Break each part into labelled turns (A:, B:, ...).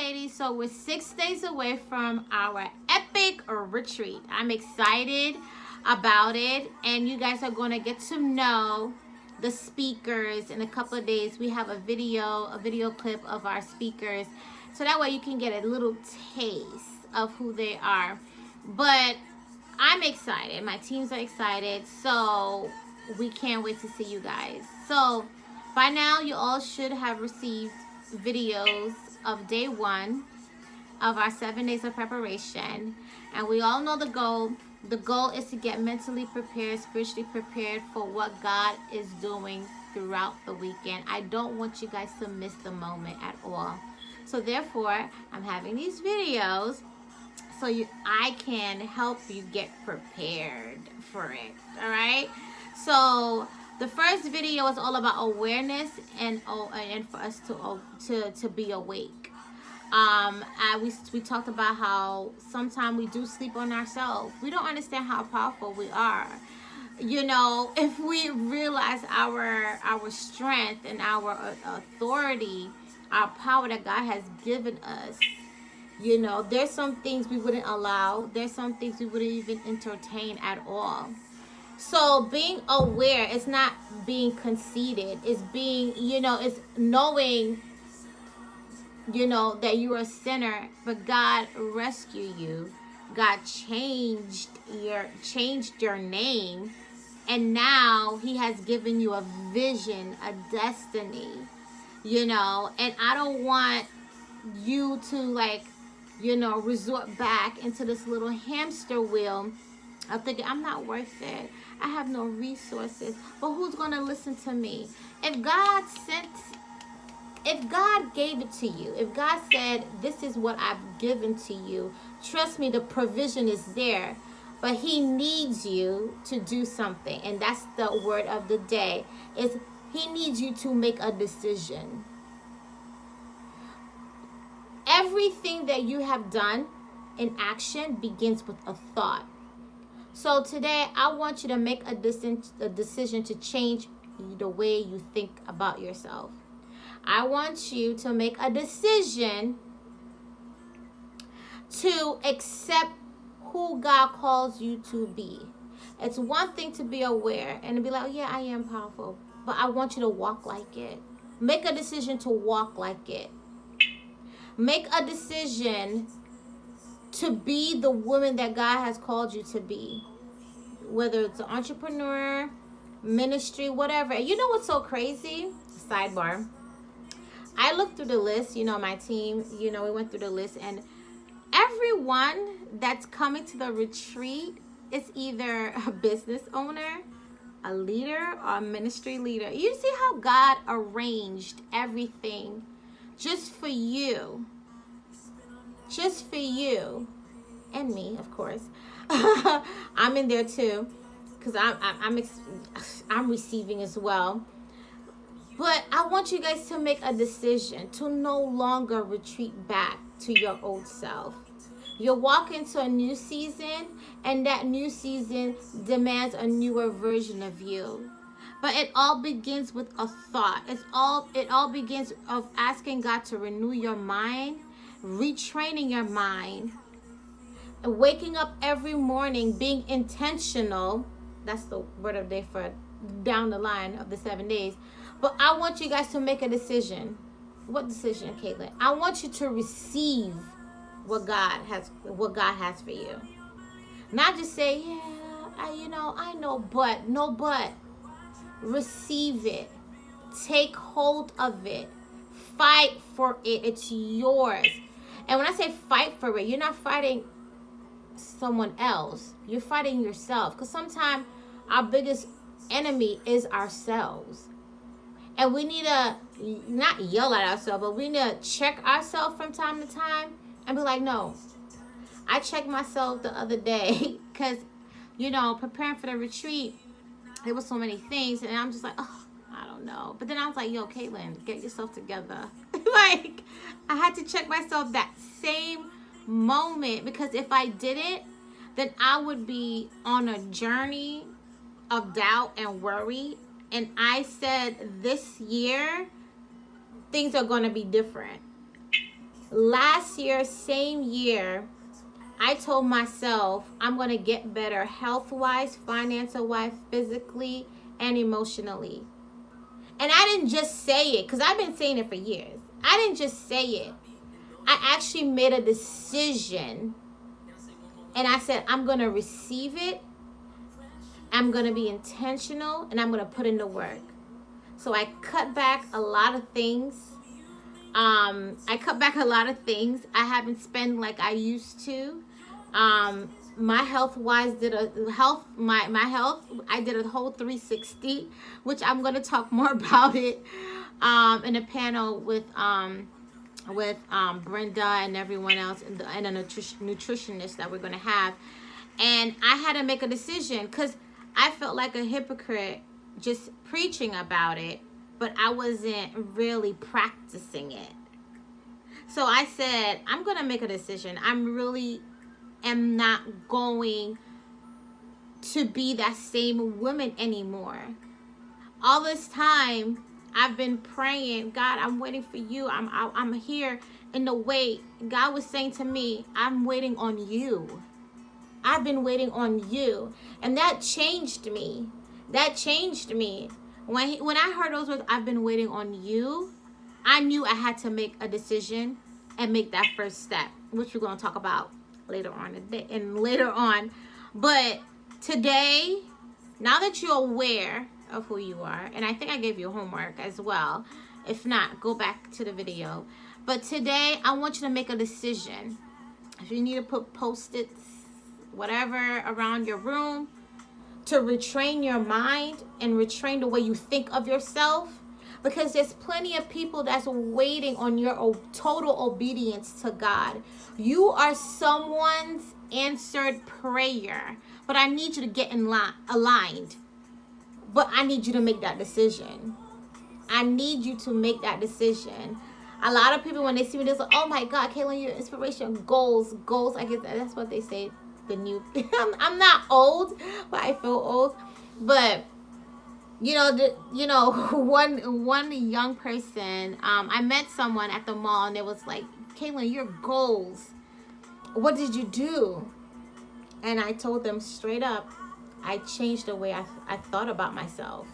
A: ladies. So we're 6 days away from our epic retreat. I'm excited about it, and you guys are going to get to know the speakers in a couple of days. We have a video clip of our speakers, so that way you can get a little taste of who they are. But I'm excited. My teams are excited, so we can't wait to see you guys. So by now, you all should have received videos of day 1 of our 7 days of preparation. And we all know the goal. The goal is to get mentally prepared, spiritually prepared for what God is doing throughout the weekend. I don't want you guys to miss the moment at all. So therefore, I'm having these videos so I can help you get prepared for it. All right? So the first video is all about awareness and for us to be awake. We talked about how sometimes we do sleep on ourselves. We don't understand how powerful we are. You know, if we realize our strength and our authority, our power that God has given us, you know, there's some things we wouldn't allow. There's some things we wouldn't even entertain at all. So being aware is not being conceited. It's being, you know, it's knowing, you know, that you're a sinner, but God rescued you. God changed your name, and now He has given you a vision, a destiny, you know. And I don't want you to, like, you know, resort back into this little hamster wheel of thinking, I'm not worth it. I have no resources. But who's going to listen to me? If God gave it to you, if God said, this is what I've given to you, trust me, the provision is there. But He needs you to do something. And that's the word of the day, is He needs you to make a decision. Everything that you have done in action begins with a thought. So today, I want you to make a decision to change the way you think about yourself. I want you to make a decision to accept who God calls you to be. It's one thing to be aware and to be like, oh, yeah, I am powerful. But I want you to walk like it. Make a decision to walk like it. Make a decision to be the woman that God has called you to be. Whether it's an entrepreneur, ministry, whatever. You know what's so crazy? Sidebar. I looked through the list, you know, my team, you know, we went through the list, and everyone that's coming to the retreat is either a business owner, a leader, or a ministry leader. You see how God arranged everything just for you. Just for you. And me, of course. I'm in there too, because I'm receiving as well. But I want you guys to make a decision to no longer retreat back to your old self. You're walking into a new season, and that new season demands a newer version of you. But it all begins with a thought. It all begins of asking God to renew your mind, retraining your mind, and waking up every morning, being intentional. That's the word of the day for down the line of the 7 days. But I want you guys to make a decision. What decision, Caitlin? I want you to receive what God has for you. Not just say, yeah, I know, but. No, but. Receive it. Take hold of it. Fight for it. It's yours. And when I say fight for it, you're not fighting someone else. You're fighting yourself. Because sometimes our biggest enemy is ourselves. And we need to not yell at ourselves, but we need to check ourselves from time to time and be like, no. I checked myself the other day because, you know, preparing for the retreat, there was so many things. And I'm just like, oh, I don't know. But then I was like, yo, Caitlin, get yourself together. Like, I had to check myself that same moment, because if I didn't, then I would be on a journey of doubt and worry. And I said this year, things are going to be different. Last year, same year, I told myself I'm going to get better health wise, financial wise, physically, and emotionally. And I didn't just say it because I've been saying it for years. I didn't just say it. I actually made a decision and I said, I'm going to receive it. I'm going to be intentional and I'm going to put in the work. So I cut back a lot of things. I haven't spent like I used to. My health wise my health, I did a whole 360, which I'm going to talk more about it in a panel with Brenda and everyone else and a nutritionist that we're going to have. And I had to make a decision because I felt like a hypocrite just preaching about it, but I wasn't really practicing it. So I said, I'm going to make a decision. Am not going to be that same woman anymore. All this time, I've been praying, God, I'm waiting for you. I'm here in the wait. God was saying to me, I'm waiting on you. I've been waiting on you. And that changed me. When I heard those words, I've been waiting on you, I knew I had to make a decision and make that first step, which we're going to talk about later on. But today, now that you're aware of who you are, and I think I gave you homework as well. If not, go back to the video. But today, I want you to make a decision. If you need to put Post-its, whatever, around your room to retrain your mind and retrain the way you think of yourself, because there's plenty of people that's waiting on your total obedience to God. You are someone's answered prayer, but I need you to get aligned. But I need you to make that decision. A lot of people, when they see me, they're like, oh my God, Kaylin, your inspiration, goals. I guess that's what they say. The new, I'm not old, but I feel old. But one young person, I met someone at the mall and it was like, Kaylin, your goals, what did you do? And I told them straight up, I changed the way I thought about myself.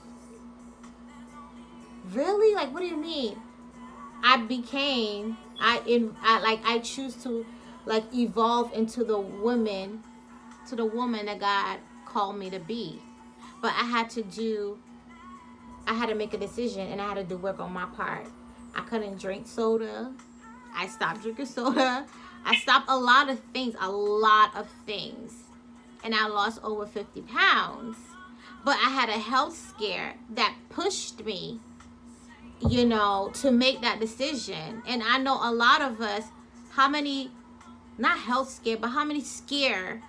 A: Really? Like, what do you mean? I choose to like evolve into the woman that God called me to be. But I had to make a decision and I had to do work on my part. I couldn't drink soda. I stopped drinking soda. I stopped a lot of things. And I lost over 50 pounds. But I had a health scare that pushed me, to make that decision. And I know a lot of us, how many scare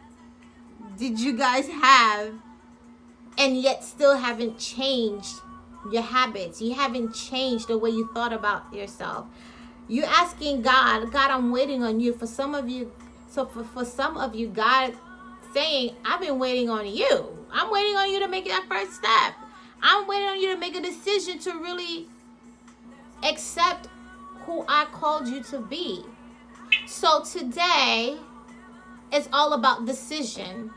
A: did you guys have and yet still haven't changed your habits? You haven't changed the way you thought about yourself. You're asking God, I'm waiting on you. For some of you, God saying, I've been waiting on you. I'm waiting on you to make that first step. I'm waiting on you to make a decision to really accept who I called you to be. So today, it's all about decision.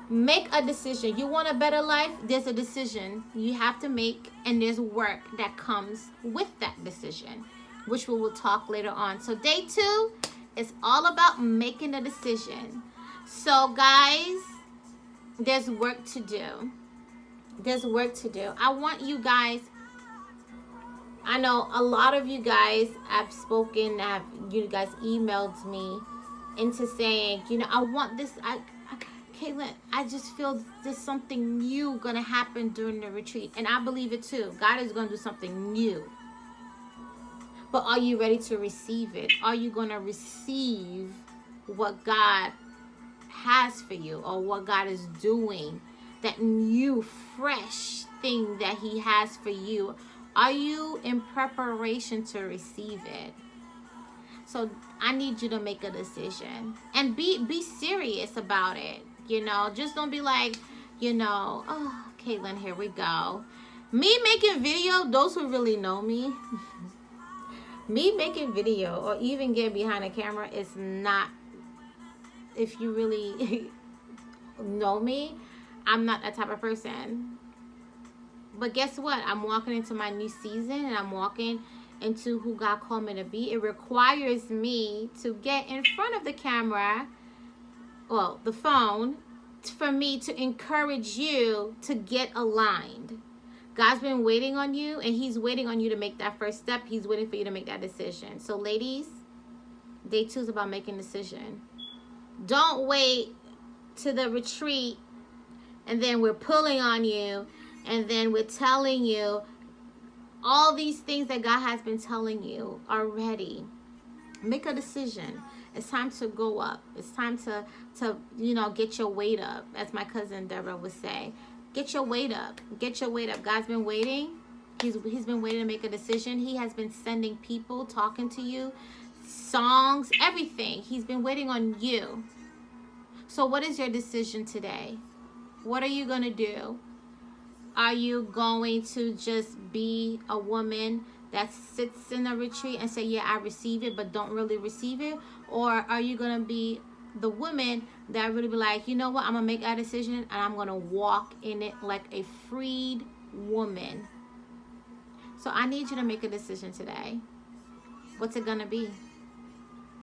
A: Make a decision. You want a better life? There's a decision you have to make, and there's work that comes with that decision, which we will talk later on. So day 2 is all about making a decision. So guys, there's work to do. I want you guys, I know a lot of you guys have spoken, you guys emailed me into saying, I want this, Caitlin, I just feel there's something new going to happen during the retreat. And I believe it too. God is going to do something new. But are you ready to receive it? Are you going to receive what God has for you, or what God is doing, that new, fresh thing that He has for you? Are you in preparation to receive it? So I need you to make a decision and be serious about it. Just don't be like, oh, Caitlin, here we go. Me making video, those who really know me, Me making video or even getting behind a camera is not, if you really know me, I'm not that type of person. But guess what? I'm walking into my new season, and I'm walking into who God called me to be. It requires me to get in front of the camera, well, the phone, for me to encourage you to get aligned. God's been waiting on you, and He's waiting on you to make that first step. He's waiting for you to make that decision. So ladies, day 2 is about making a decision. Don't wait to the retreat and then we're pulling on you and then we're telling you all these things that God has been telling you already. Make a decision. It's time to go up. It's time to get your weight up, as my cousin Deborah would say. Get your weight up. Get your weight up. God's been waiting. He's been waiting to make a decision. He has been sending people, talking to you, songs, everything. He's been waiting on you. So what is your decision today? What are you going to do? Are you going to just be a woman that sits in a retreat and say, yeah, I receive it, but don't really receive it? Or are you going to be the woman that really be like, you know what, I'm going to make that decision and I'm going to walk in it like a freed woman? So I need you to make a decision today. What's it going to be?